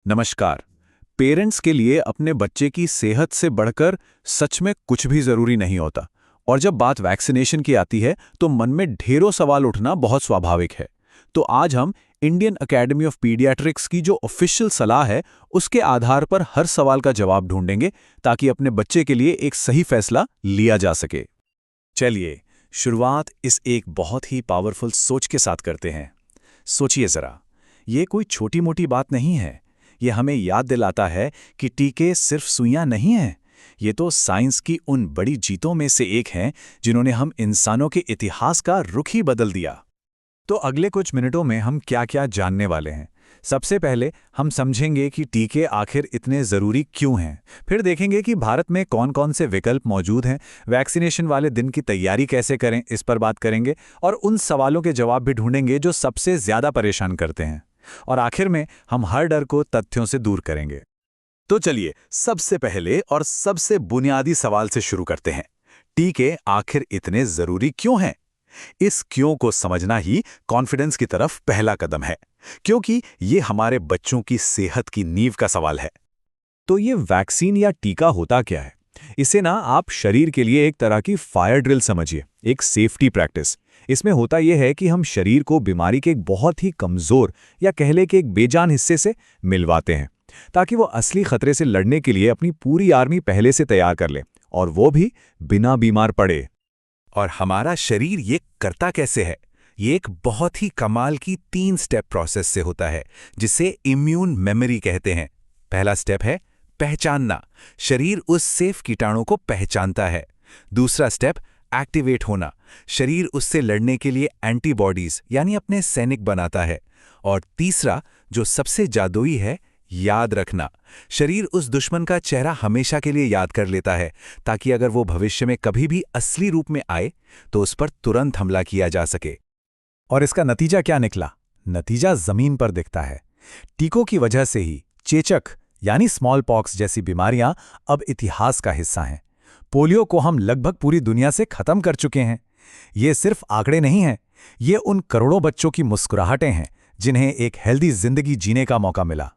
नमस्कार। पेरेंट्स के लिए अपने बच्चे की सेहत से बढ़कर सच में कुछ भी जरूरी नहीं होता। और जब बात वैक्सीनेशन की आती है तो मन में ढेरों सवाल उठना बहुत स्वाभाविक है। तो आज हम इंडियन एकेडमी ऑफ पीडियाट्रिक्स की जो ऑफिशियल सलाह है उसके आधार पर हर सवाल का जवाब ढूंढेंगे ताकि अपने बच्चे के लिए एक सही फैसला लिया जा सके। चलिए शुरुआत इस एक बहुत ही पावरफुल सोच के साथ करते हैं। सोचिए जरा, ये कोई छोटी मोटी बात नहीं है। ये हमें याद दिलाता है कि टीके सिर्फ सुइयां नहीं हैं। ये तो साइंस की उन बड़ी जीतों में से एक हैं जिन्होंने हम इंसानों के इतिहास का रुख ही बदल दिया। तो अगले कुछ मिनटों में हम क्या-क्या जानने वाले हैं। सबसे पहले हम समझेंगे कि टीके आखिर इतने ज़रूरी क्यों हैं। फिर देखेंगे कि भारत में कौन-कौन से विकल्प मौजूद हैं। वैक्सीनेशन वाले दिन की तैयारी कैसे करें, इस पर बात करेंगे। और उन सवालों के जवाब भी ढूंढेंगे जो सबसे ज़्यादा परेशान करते हैं। और आखिर में हम हर डर को तथ्यों से दूर करेंगे। तो चलिए सबसे पहले और सबसे बुनियादी सवाल से शुरू करते हैं। टीके आखिर इतने जरूरी क्यों हैं? इस क्यों को समझना ही कॉन्फिडेंस की तरफ पहला कदम है, क्योंकि ये हमारे बच्चों की सेहत की नींव का सवाल है। तो ये वैक्सीन या टीका होता क्या है? इसे ना आप शरीर के लिए एक तरह की फायर ड्रिल समझिए, एक सेफ्टी प्रैक्टिस। इसमें होता यह है कि हम शरीर को बीमारी के एक बहुत ही कमजोर या कह ले कि एक बेजान हिस्से से मिलवाते हैं, ताकि वो असली खतरे से लड़ने के लिए अपनी पूरी आर्मी पहले से तैयार कर ले, और वो भी बिना बीमार पड़े। और हमारा शरीर ये करता कैसे है? ये एक बहुत ही कमाल की 3 स्टेप प्रोसेस से होता है, जिसे इम्यून मेमोरी कहते हैं। पहला स्टेप है पहचानना। शरीर उस सेफ कीटाणु को पहचानता है। दूसरा स्टेप एक्टिवेट होना। शरीर उससे लड़ने के लिए एंटीबॉडीज यानी अपने सैनिक बनाता है। और तीसरा, जो सबसे जादुई है, याद रखना। शरीर उस दुश्मन का चेहरा हमेशा के लिए याद कर लेता है, ताकि अगर वो भविष्य में कभी भी असली रूप में आए तो उस पर तुरंत हमला किया जा सके। और इसका नतीजा क्या निकला? नतीजा जमीन पर दिखता है। टीकों की वजह से ही चेचक यानी स्मॉल पॉक्स जैसी बीमारियां अब इतिहास का हिस्सा हैं। पोलियो को हम लगभग पूरी दुनिया से खत्म कर चुके हैं। ये सिर्फ आंकड़े नहीं हैं, ये उन करोड़ों बच्चों की मुस्कुराहटें हैं जिन्हें एक हेल्दी जिंदगी जीने का मौका मिला।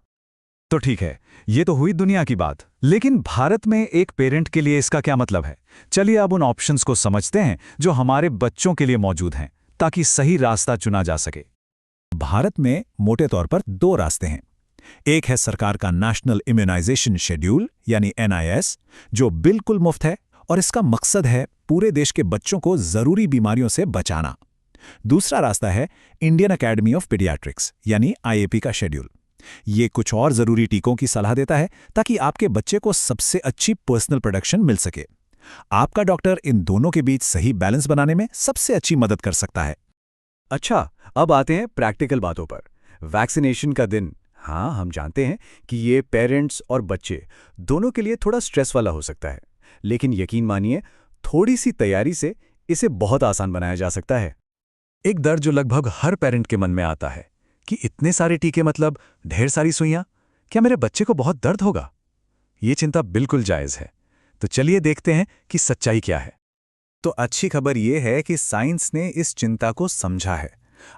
तो ठीक है, ये तो हुई दुनिया की बात, लेकिन भारत में एक पेरेंट के लिए इसका क्या मतलब है? चलिए अब उन ऑप्शंस को समझते हैं जो हमारे बच्चों के लिए मौजूद हैं, ताकि सही रास्ता चुना जा सके। भारत में मोटे तौर पर 2 रास्ते हैं। एक है सरकार का नेशनल इम्यूनाइजेशन शेड्यूल यानी NIS, जो बिल्कुल मुफ्त है और इसका मकसद है पूरे देश के बच्चों को जरूरी बीमारियों से बचाना। दूसरा रास्ता है इंडियन एकेडमी ऑफ पीडियाट्रिक्स यानी IAP का शेड्यूल। ये कुछ और जरूरी टीकों की सलाह देता है ताकि आपके बच्चे को सबसे अच्छी पर्सनल प्रोटेक्शन मिल सके। आपका डॉक्टर इन दोनों के बीच सही बैलेंस बनाने में सबसे अच्छी मदद कर सकता है। अच्छा, अब आते हैं प्रैक्टिकल बातों पर। वैक्सीनेशन का दिन, हाँ, हम जानते हैं कि ये पेरेंट्स और बच्चे दोनों के लिए थोड़ा स्ट्रेस वाला हो सकता है, लेकिन यकीन मानिए थोड़ी सी तैयारी से इसे बहुत आसान बनाया जा सकता है। एक डर जो लगभग हर पेरेंट के मन में आता है कि इतने सारे टीके मतलब ढेर सारी सुइयां, क्या मेरे बच्चे को बहुत दर्द होगा? ये चिंता बिल्कुल जायज़ है। तो चलिए देखते हैं कि सच्चाई क्या है। तो अच्छी खबर यह है कि साइंस ने इस चिंता को समझा है।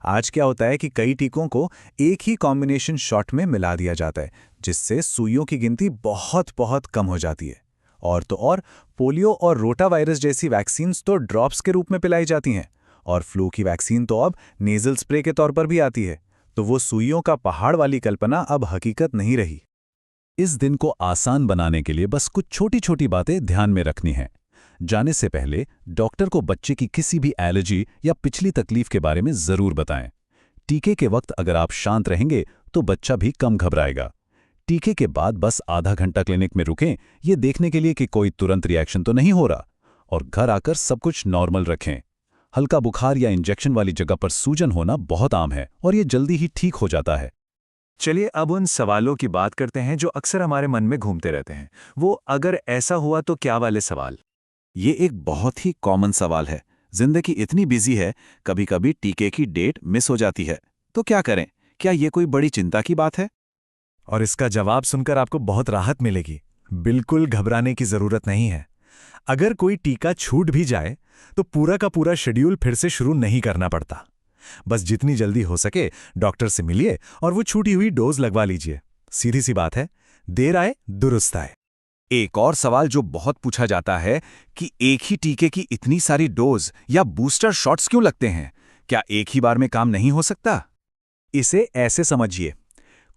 आज क्या होता है कि कई टीकों को एक ही कॉम्बिनेशन शॉट में मिला दिया जाता है, जिससे सुइयों की गिनती बहुत बहुत कम हो जाती है। और तो और पोलियो और रोटा वायरस जैसी वैक्सीन्स तो ड्रॉप्स के रूप में पिलाई जाती हैं, और फ्लू की वैक्सीन तो अब नेजल स्प्रे के तौर पर भी आती है। तो वो सुइयों का पहाड़ वाली कल्पना अब हकीकत नहीं रही। इस दिन को आसान बनाने के लिए बस कुछ छोटी छोटी बातें ध्यान में रखनी हैं। जाने से पहले डॉक्टर को बच्चे की किसी भी एलर्जी या पिछली तकलीफ के बारे में जरूर बताएं। टीके के वक्त अगर आप शांत रहेंगे तो बच्चा भी कम घबराएगा। टीके के बाद बस आधा घंटा क्लिनिक में रुकें, ये देखने के लिए कि कोई तुरंत रिएक्शन तो नहीं हो रहा, और घर आकर सब कुछ नॉर्मल रखें। हल्का बुखार या इंजेक्शन वाली जगह पर सूजन होना बहुत आम है और ये जल्दी ही ठीक हो जाता है। चलिए अब उन सवालों की बात करते हैं जो अक्सर हमारे मन में घूमते रहते हैं। वो अगर ऐसा हुआ तो क्या वाले सवाल। ये एक बहुत ही कॉमन सवाल है। जिंदगी इतनी बिजी है, कभी कभी टीके की डेट मिस हो जाती है, तो क्या करें? क्या ये कोई बड़ी चिंता की बात है? और इसका जवाब सुनकर आपको बहुत राहत मिलेगी। बिल्कुल घबराने की जरूरत नहीं है। अगर कोई टीका छूट भी जाए तो पूरा का पूरा शेड्यूल फिर से शुरू नहीं करना पड़ता। बस जितनी जल्दी हो सके डॉक्टर से मिलिए और वो छूटी हुई डोज लगवा लीजिए। सीधी सी बात है, देर आए दुरुस्त आए। एक और सवाल जो बहुत पूछा जाता है कि एक ही टीके की इतनी सारी डोज या बूस्टर शॉट्स क्यों लगते हैं? क्या एक ही बार में काम नहीं हो सकता? इसे ऐसे समझिए,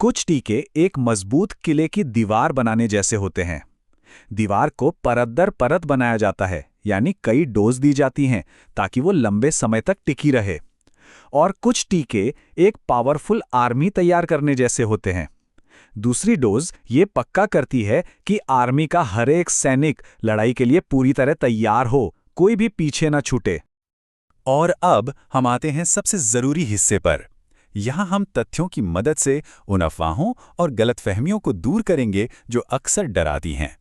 कुछ टीके एक मजबूत किले की दीवार बनाने जैसे होते हैं। दीवार को परत दर परत बनाया जाता है, यानी कई डोज दी जाती हैं ताकि वो लंबे समय तक टिकी रहे। और कुछ टीके एक पावरफुल आर्मी तैयार करने जैसे होते हैं। दूसरी डोज ये पक्का करती है कि आर्मी का हर एक सैनिक लड़ाई के लिए पूरी तरह तैयार हो, कोई भी पीछे न छूटे। और अब हम आते हैं सबसे जरूरी हिस्से पर। यहाँ हम तथ्यों की मदद से उन अफवाहों और गलतफहमियों को दूर करेंगे जो अक्सर डराती हैं।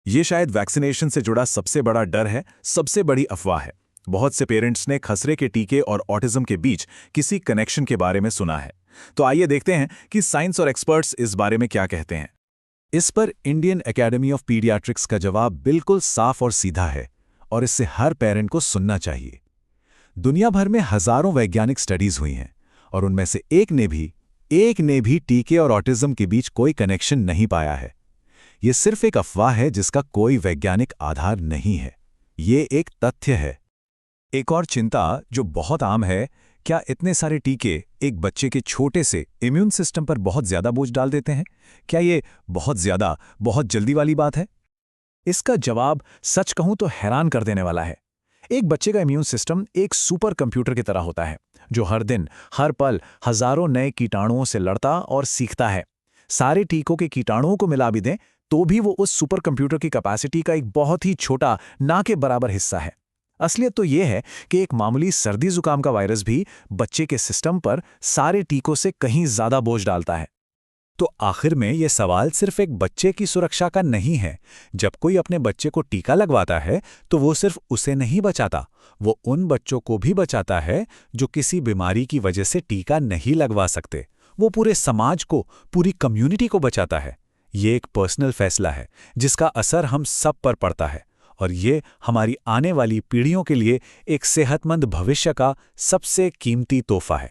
ये शायद वैक्सीनेशन से जुड़ा सबसे बड़ा डर है, सबसे बड़ी अफवाह है। बहुत से पेरेंट्स ने खसरे के टीके और ऑटिज्म के बीच किसी कनेक्शन के बारे में सुना है। तो आइए देखते हैं कि साइंस और एक्सपर्ट्स इस बारे में क्या कहते हैं। इस पर इंडियन एकेडमी ऑफ पीडियाट्रिक्स का जवाब बिल्कुल साफ और सीधा है, और इससे हर पेरेंट को सुनना चाहिए। दुनिया भर में हजारों वैज्ञानिक स्टडीज हुई हैं, और उनमें से एक ने भी टीके और ऑटिज्म के बीच कोई कनेक्शन नहीं पाया है। यह सिर्फ एक अफवाह है जिसका कोई वैज्ञानिक आधार नहीं है। ये एक तथ्य है। एक और चिंता जो बहुत आम है, क्या इतने सारे टीके एक बच्चे के छोटे से इम्यून सिस्टम पर बहुत ज्यादा बोझ डाल देते हैं? क्या ये बहुत जल्दी वाली बात है? इसका जवाब सच कहूं तो हैरान कर देने वाला है। एक बच्चे का इम्यून सिस्टम एक सुपर कंप्यूटर की तरह होता है, जो हर दिन, हर पल हजारों नए कीटाणुओं से लड़ता और सीखता है। सारे टीकों के कीटाणुओं को मिला भी दें तो भी वो उस सुपर कंप्यूटर की कैपेसिटी का एक बहुत ही छोटा, ना के बराबर हिस्सा है। असलियत तो यह है कि एक मामूली सर्दी जुकाम का वायरस भी बच्चे के सिस्टम पर सारे टीकों से कहीं ज्यादा बोझ डालता है। तो आखिर में यह सवाल सिर्फ एक बच्चे की सुरक्षा का नहीं है। जब कोई अपने बच्चे को टीका लगवाता है तो वो सिर्फ उसे नहीं बचाता, वो उन बच्चों को भी बचाता है जो किसी बीमारी की वजह से टीका नहीं लगवा सकते। वो पूरे समाज को, पूरी कम्युनिटी को बचाता है। ये एक पर्सनल फैसला है जिसका असर हम सब पर पड़ता है, और ये हमारी आने वाली पीढ़ियों के लिए एक सेहतमंद भविष्य का सबसे कीमती तोहफा है।